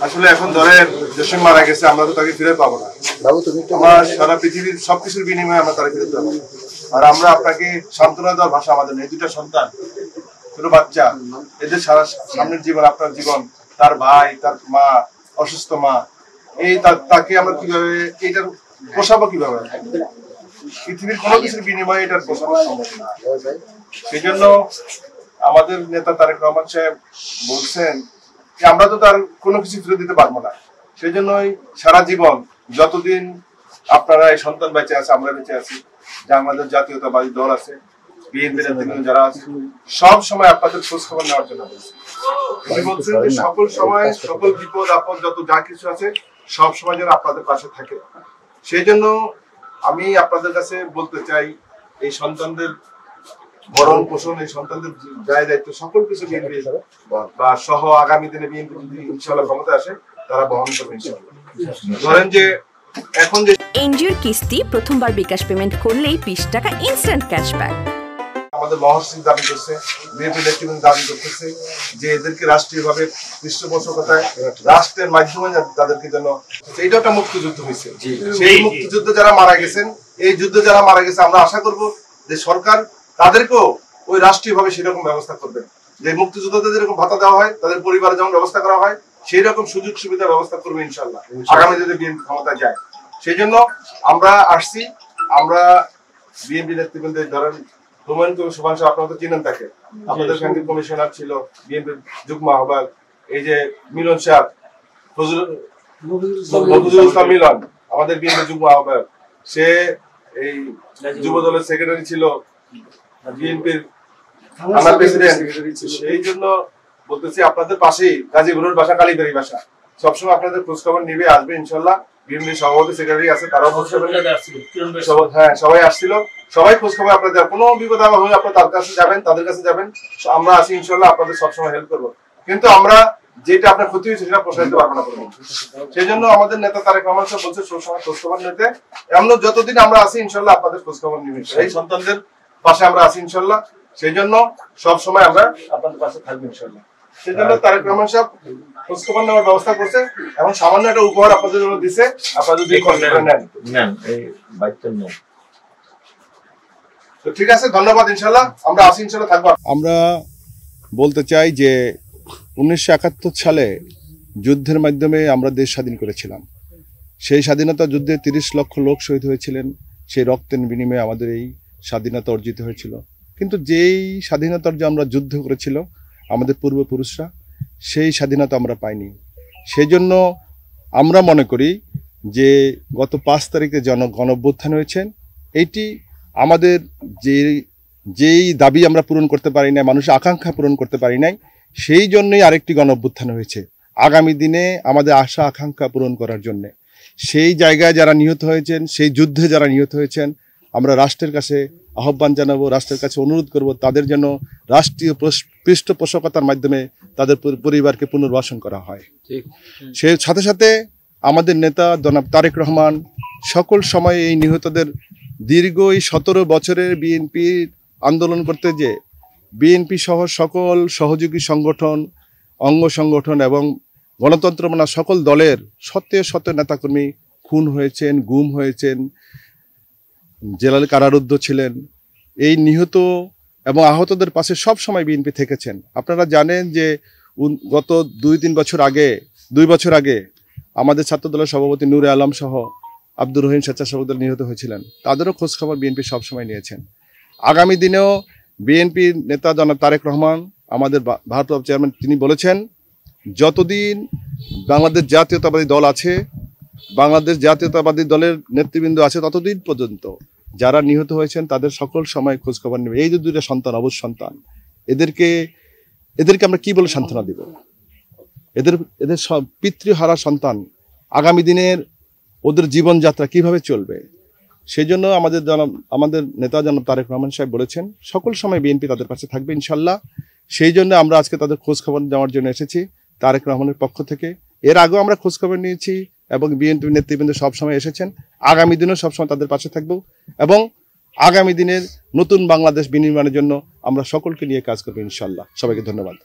আসলে এখন ধরেন দেশে মারা গেছে, আমরা তো তাকে ফিরে পাবো না। আমার সারা পৃথিবীর সবকিছুর বিনিময়ে আমরা তাকে ফিরে পাবো। আর আমরা আপনাকে সান্ত্বনা দেওয়ার ভাষা আমাদের নেই। দুটা সন্তান, ছোট বাচ্চা, এদের সারা সামনের জীবন, আপনার জীবন, তার ভাই, তার মা, অসুস্থ মা, এই তাকে আমরা কিভাবে এইটার পোষাবো, কিভাবে? পৃথিবীর কোনো কিছুর বিনিময়ে এটার পোষানো সম্ভব না। সেই জন্য আমাদের নেতা তারেক রহমান সাহেব বলছেন যে আমরা তো তার কোনো কিছু ফিরে দিতে পারবো না। সেই জন্যই সারা জীবন যতদিন আপনারা এই সন্তান বেঁচে আছে, আমরা বেঁচে আছি, যে আমাদের জাতীয়তাবাদী দল আছে, বিএনপি যারা আছে, সব সময় আপনাদের খোঁজ খবর নেওয়ার জন্য বলছি। উনি বলছেন যে সকল সময় সকল বিপদ আপদ যত যা কিছু আছে সব সময় যেন আপনাদের পাশে থাকে। সেই জন্য আমি আপনাদের কাছে বলতে চাই, এই সন্তানদের ভরণ পোষণ, এই সন্তানদের দায় দায়িত্ব সকল কিছু বিএনপি বা সহ আগামী দিনে বিএনপি যদি ইনশাআল্লাহ ক্ষমতা আসে তারা বহন করবে ইনশাআল্লাহ। ধরেন যে এখন যে এনজিওর কিস্তি প্রথমবার বিকাশ পেমেন্ট করলেই 20 টাকা ইনস্ট্যান্ট ক্যাশব্যাক। আমাদের মহাসচিব দাবি করছে, বিএনপি নেতৃবৃন্দ দাবি করতেছে যে এদেরকে রাষ্ট্রীয়ভাবে পৃষ্ঠপোষকতায় রাষ্ট্রের মাধ্যমে তাদেরকে যেন, এইটা একটা মুক্তিযুদ্ধ হয়েছে। সেই মুক্তিযুদ্ধে যারা মারা গেছেন, এই যুদ্ধে যারা মারা গেছে, আমরা আশা করব যে সরকার তাদেরকেও ওই রাষ্ট্রীয়ভাবে সেরকম ব্যবস্থা করবে, যে মুক্তিযোদ্ধাদের যেরকম ভাতা দেওয়া হয়, তাদের পরিবারে যেমন ব্যবস্থা করা হয়, সেই রকম সুযোগ সুবিধা ব্যবস্থা করবে ইনশাআল্লাহ আগামী দিনে বিএনপি ক্ষমতায় যায়। সেই জন্য আমরা আসছি, আমরা বিএনপি নেতৃবৃন্দ, ধরেন হুমায়ুন কবির সুবহান সাহেব, আপনারা তো চিনেন তাকে, আপনাদের সঙ্গে কমিশনার ছিল, বিএনপির যুগ্ম আহ্বায়ক, এই যে মিলন সাহেব, ফজলুল ইসলাম মিলন, আমাদের বিএনপির যুগ্ম আহ্বায়ক, সে এই যুব দলের সেক্রেটারি ছিল, বিএনপির থানা প্রেসিডেন্ট। সেই জন্য বলতেছি আপনাদের পাশেই গাজীপুরের বাসা, কালীবাড়ি বাসা, সবসময় আপনাদের খোঁজ খবর নিবে, আসবে ইনশাল্লাহ। বিএনপি সভাপতি সেক্রেটারি আছে, তারাও খোঁজ খবর, হ্যাঁ সবাই আসছিল, সবাই খোঁজ খবর আপনাদের, কোনো বিপদ আপদ হলে আপনার তার কাছে যাবেন, তাদের কাছে যাবেন, আমরা আছি ইনশাল্লাহ, আপনাদের সবসময় হেল্প করবো। কিন্তু আমরা যেটা আপনার ক্ষতি হয়েছে সেটা প্রসারিত পারবো না। সেই জন্য আমাদের নেতা তারেক রহমান সাহেব বলছে সবসময় খোঁজ খবর নিতে, এমন যতদিন আমরা আছি ইনশাল্লাহ আপনাদের খোঁজ খবর নিবেন, এই সন্তানদের পাশে আমরা আছি ইনশাল্লাহ। সেই জন্য সব সময় আমরা আপনাদের পাশে থাকবো ইনশাল্লাহ। সেই জন্য তারেক রহমান সাহেব খোঁজ খবর নেওয়ার ব্যবস্থা করছে, এখন সামান্য একটা উপহার আপনাদের জন্য দিছে, আপনারা যদি নেন এই বাইকটা নেন তো ঠিক আছে, ধন্যবাদ। ইনশাল্লাহ আমরা আছি, ইনশাল্লাহ থাকবো। আমরা বলতে চাই যে 1971 সালে যুদ্ধের মাধ্যমে আমরা দেশ স্বাধীন করেছিলাম। সেই স্বাধীনতা যুদ্ধে 30 লক্ষ লোক শহীদ হয়েছিলেন, সেই রক্তের বিনিময়ে আমাদের এই স্বাধীনতা অর্জিত হয়েছিল। কিন্তু যেই স্বাধীনতার যে আমরা যুদ্ধ করেছিল আমাদের পূর্বপুরুষরা, সেই স্বাধীনতা আমরা পাইনি। সেই জন্য আমরা মনে করি যে গত 5 তারিখে গণঅভ্যুত্থান হয়েছেন, এইটি আমাদের যেই দাবি আমরা পূরণ করতে পারি নাই, মানুষের আকাঙ্ক্ষা পূরণ করতে পারি নাই, সেই জন্যই আরেকটি গণঅভ্যুত্থান হয়েছে আগামী দিনে আমাদের আশা আকাঙ্ক্ষা পূরণ করার জন্য। সেই জায়গায় যারা নিহত হয়েছেন, সেই যুদ্ধে যারা নিহত হয়েছেন, আমরা রাষ্ট্রের কাছে আহ্বান জানাবো, রাষ্ট্রের কাছে অনুরোধ করব তাদের যেন রাষ্ট্রীয় পৃষ্ঠপোষকতার মাধ্যমে তাদের পরিবারকে পুনর্বাসন করা হয়। সেই সাথে সাথে আমাদের নেতা জনাব তারেক রহমান সকল সময় এই নিহতদের দীর্ঘ এই 17 বছরের বিএনপির আন্দোলন করতে, যে বিএনপি সহ সকল সহযোগী সংগঠন, অঙ্গ সংগঠন এবং গণতন্ত্র মানা সকল দলের শত নেতাকর্মী খুন হয়েছেন, গুম হয়েছেন, জেলার কারারুদ্ধ ছিলেন। এই নিহত এবং আহতদের পাশে সব সময় বিএনপি থেকেছেন। আপনারা জানেন যে গত 2 বছর আগে আমাদের ছাত্রদলের সভাপতি নূরে আলম সহ আব্দুর রহিম স্বেচ্ছাসেবক দল নিহত হয়েছিলেন, তাদেরও খোঁজখবর বিএনপি সবসময় নিয়েছেন। আগামী দিনেও বিএনপির নেতা জনাব তারেক রহমান, আমাদের ভারপ্রাপ্ত চেয়ারম্যান, তিনি বলেছেন যতদিন বাংলাদেশ জাতীয়তাবাদী দল আছে, বাংলাদেশ জাতীয়তাবাদী দলের নেতৃবৃন্দ আছে, ততদিন পর্যন্ত যারা নিহত হয়েছেন তাদের সকল সময় খোঁজখবর নেবে। এই যে 2টা সন্তান, অবুঝ সন্তান, এদেরকে আমরা কি বলে সান্ত্বনা দিব? এদের সব পিতৃহারা সন্তান, আগামী দিনের ওদের জীবনযাত্রা কিভাবে চলবে? সেই জন্য আমাদের নেতা জনাব তারেক রহমান সাহেব বলেছেন সকল সময় বিএনপি তাদের পাশে থাকবে ইনশাল্লাহ। সেই জন্য আমরা আজকে তাদের খোঁজখবর নেওয়ার জন্য এসেছি তারেক রহমানের পক্ষ থেকে। এর আগেও আমরা খোঁজখবর নিয়েছি এবং বিএনপি নেতৃবৃন্দ সবসময় এসেছেন, আগামী দিনেও সবসময় তাদের পাশে থাকবো এবং আগামী দিনের নতুন বাংলাদেশ বিনির্মাণের জন্য আমরা সকলকে নিয়ে কাজ করবো ইনশাল্লাহ। সবাইকে ধন্যবাদ।